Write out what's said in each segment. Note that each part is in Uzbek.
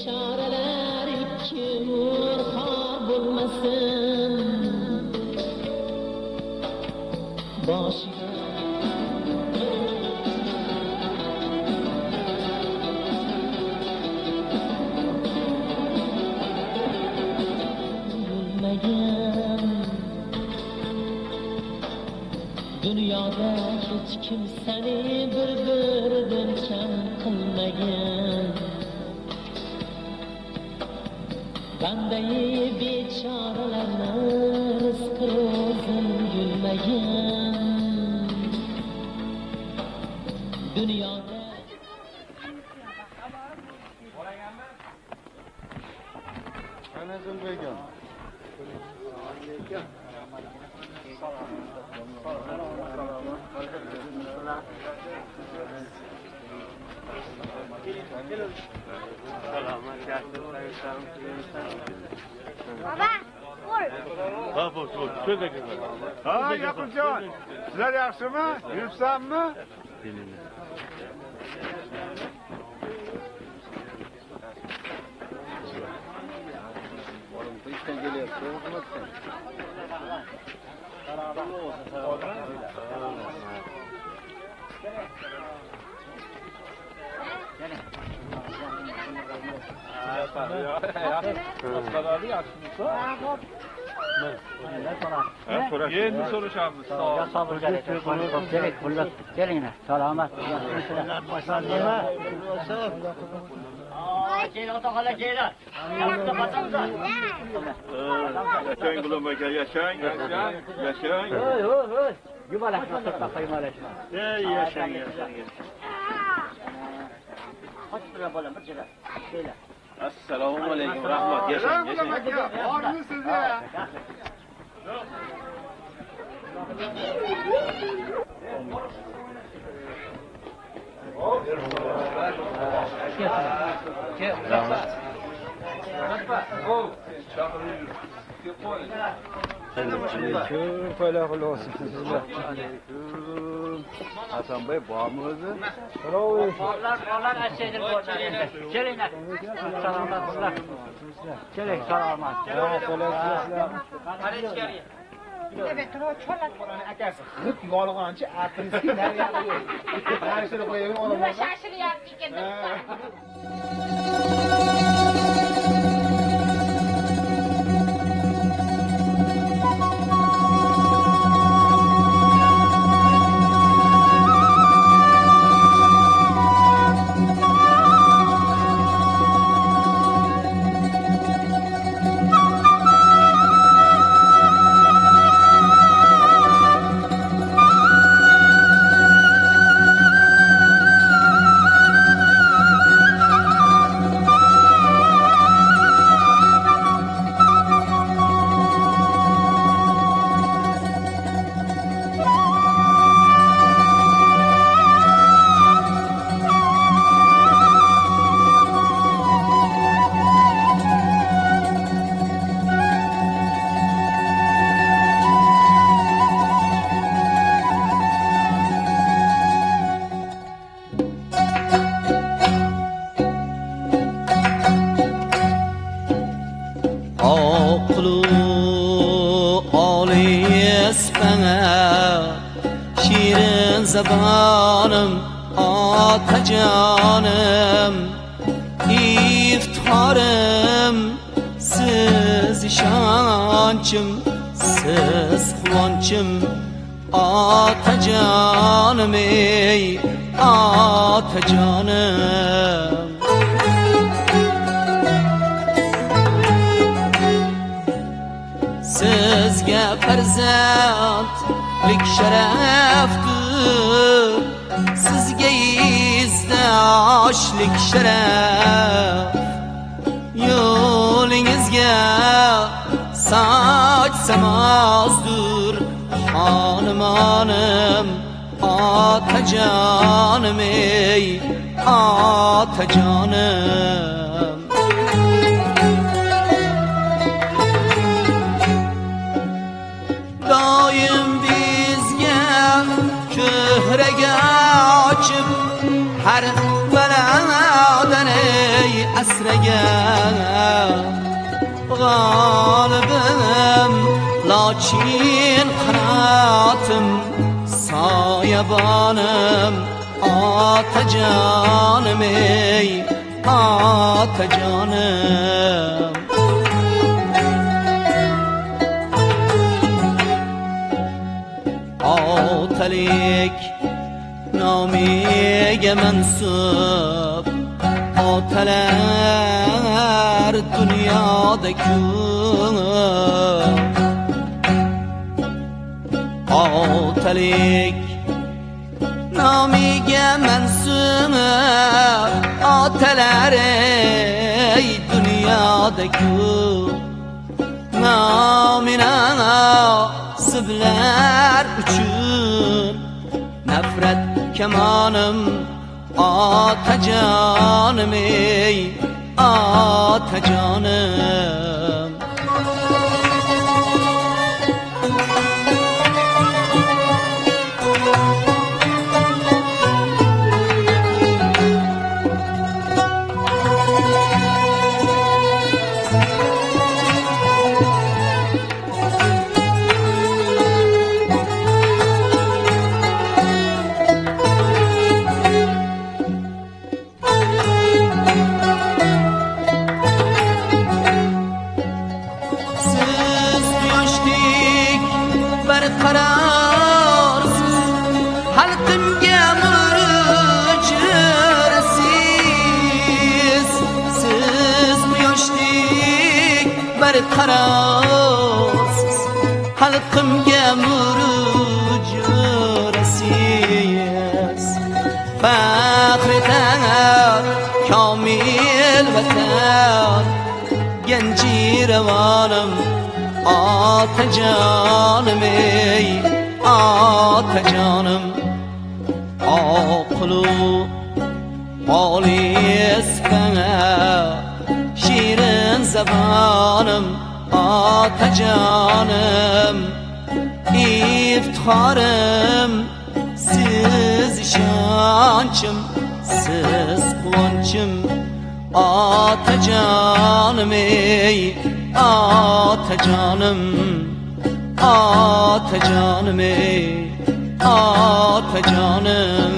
bechoralar ikki xor bo'lmasin boshiga dunyoda hech kim seni bir-biridan kam qilmagan bandai bechoralarni rizqi o'zim gulmagan dunyoda ana Zulbekjon Baba, qo'l. Ha, bo'l. Ha, Yaqubjon. Sizlar yaxshimi? Yuribsanmi? İşten geliyor. Endi so'rashamiz. Keling, salomat. Keyin ota-xola kelinglar. Yo'qda qolsangiz. Yashang Gulom aka, yashang. Hoy. Yumalak qilib qo'ymalashma. Yashang. Qoch bilan bolam bir joyda. Kelinglar. Assalomu alaykum, rahmat. Yashang. Bormi sizni? Hasanbey bormi o'zi? Borlar ashaydir borlar. Kelinglar. Salomat bo'linglar. Keling, salomat. Qani ichkariga. Akasi hit yolg'onchi atinski nariga. Narishini qo'yaymi olaman. Nima shashilyapti ekan? zabanım atacanım iftiharım siz işançım siz kuvonchim atacanım ey atacanım sizga farzandlik sharafdir sizga izdoshlik sharaf yo'lingizga sochsamozdur xonumonim otajonim ey otajonim doim bizga ko'hraga ochib har balodan ey asragan g'olibim lochiin qanotim soyabonim otajonim ey otajonim otalik nomiga mansub otalar dunyoda ko'p otalik nomiga mansub otalar ey dunyoda ko'p nomina sizlar uchun nafrat kamonim otajonim ey otajonim qarorsiz xalqimga murujurasiz faxri tan komil vatan genjiravonim otajonim ey otajonim oqlu xolis bana shirin zabonim otajonim iftihorim siz ishonchim siz quvonchim otajonim ey otajonim otajonim ey otajonim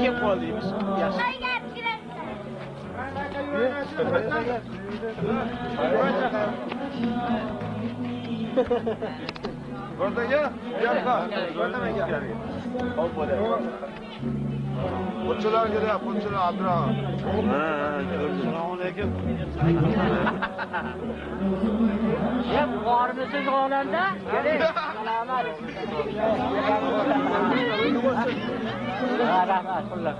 Kim qoldiymiz? Yaxshi. O'rtaga, bu yoqqa. Hop bo'ladi. Qo'chilar kelyapti, qo'chilar Abdurahmon. Assalomu alaykum. Hep qornisiz olamda. Salomat. Rahmat, xullas.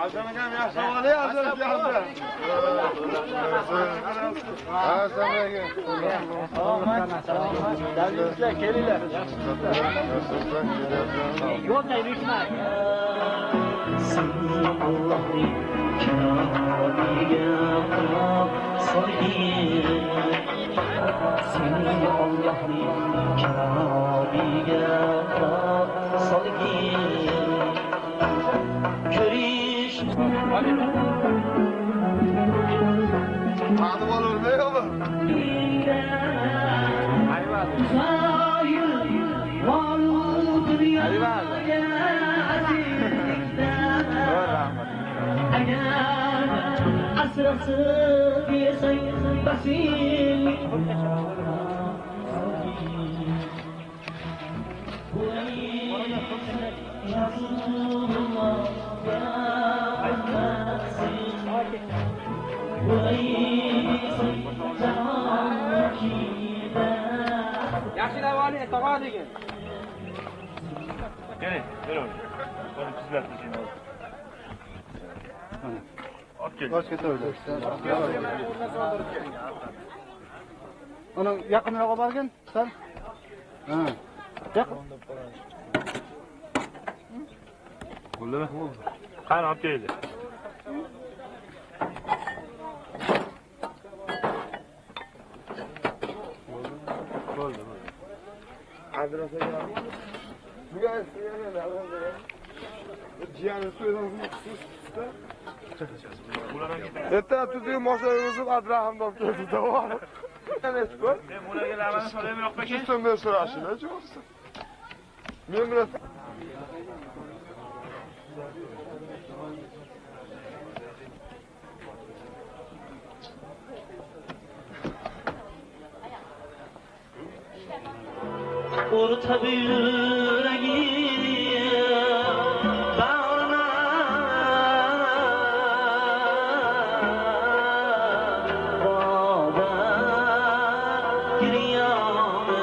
Azamagam yaxshi havola hazrat yaxshi. Assalomu Davlatlar kelinglar. Yo'lda yurishmang. Seni Allah'ın kâbiga qilib solgin. Seni Allah'ın kâbiga qilib solgin. Ko'rish Tanib olurmayapmi? asrasib yesang basil Yaxshilar oling, tog'a degan. Keling, keling. Buni sizlar ishing oldi. Olib kel. Bosh ketaverdi. Uni yaqinroq olib borgin, sen. Ha. Yaqin. Bo'ldimi? Qani olib keldi. Bo'ldi. Adresaga. Bugun Cihan'ın suyunu Erta tutuyor maşayımızı Adraham'dan geldi tamam mı? Evet bu. Men bularga lavani solaymi yo'qmi aka? Sizdan ben so'rashing, jo'qsiz. Men bilan o'rtab yuragi bag'rima boda giryoni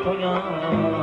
to'yar